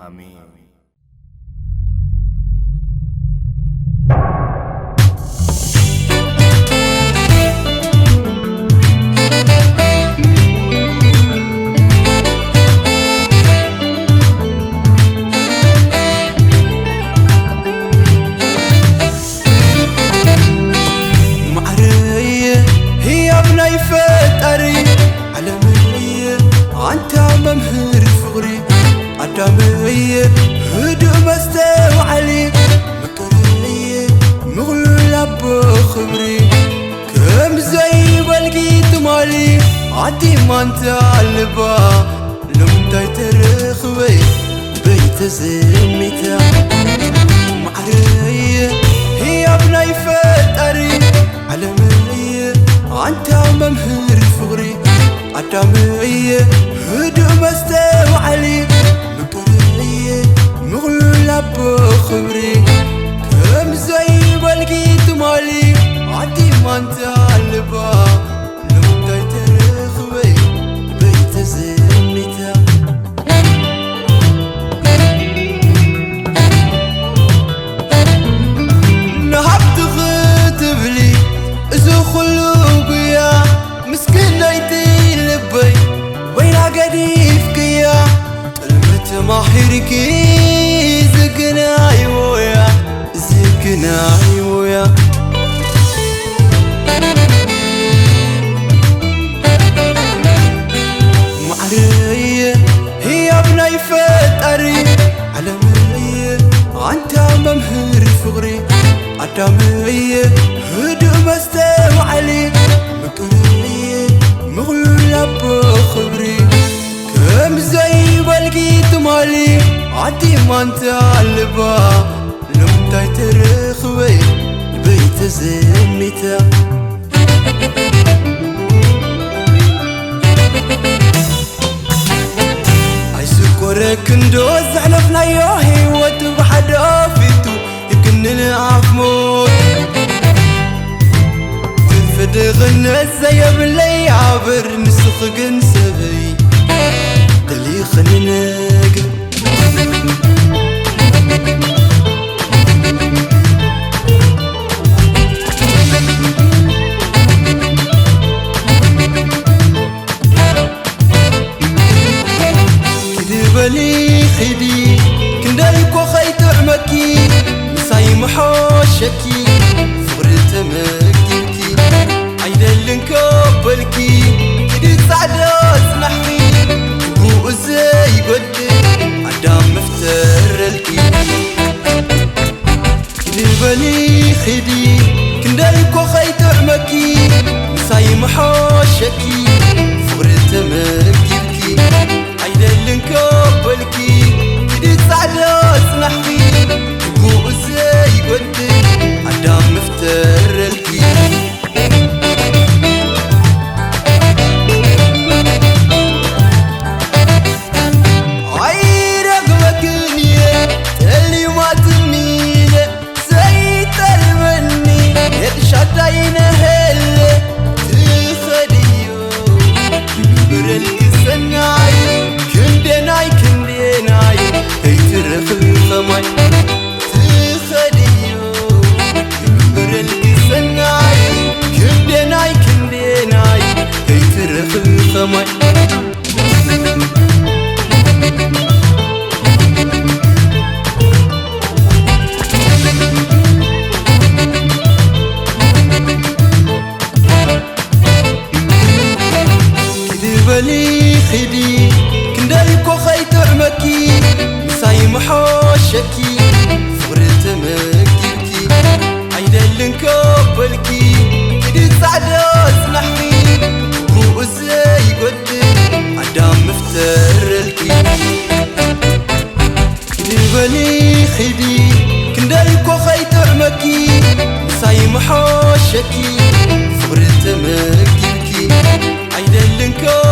دامي هدو مستوعلي مكري مغلول أبو خبري كم زي والقيت مالي عدي ما انت عالبا لمتى ترخوي بيت زميتا معري هي ابني فتري علمي انت ممهر فغري عدامي هدو مستوعلي مغلول أبو خبري كم زي والقيت مالي عدي ما انت عالبا لمتى ترخوي بيت زميتا نهبت غتب لي ازو خلوبيا مسكين نايتي لبي وين قديف كيا ماحركي زقناي ويا زقناي ويا معري هي ابني فتري علمي انت ممهر فغري عدامي هدو مستوعلي مكري مغلول أبو خبري كم زي والقيت مالي عدي ما انت عالبا لمتى ترخوي بيت زميتا عاي سكورك ندوز حلفنا يوهي وتبحد افيتو يكنن عفموت تنفدغ النزايا باللي عابر نسخ قنسبي دلي خليناك كدبلي خدي كندايكو خيط عمكي مساي محوشكي فغرت مكيكي عيدلن كبلكي كدي سعدات نحوي وزي قدي عدام مفتر الكي كدبلي خدي كندايكو خيط عمكي مساي محوشكي فغرت مكيكي عيدلن كبلكي كدي سعدات نحوي وزي قدي عدام مفتر الكي شداين هل تخديو برلك سناي كندناي هي ترخ الخماي تخديو برلك سناي كندناي هي ترخ الخماي بلي خدي كندايكو خيط عمكي مساي محوشكي فغرت مكيكي عيدلن كبلكي كدي سعدات نحوي وزي قدي عدام مفتر الكي بلي خدي كندايكو خيط عمكي مساي محوشكي فغرت مكيكي عيدلن كبلكي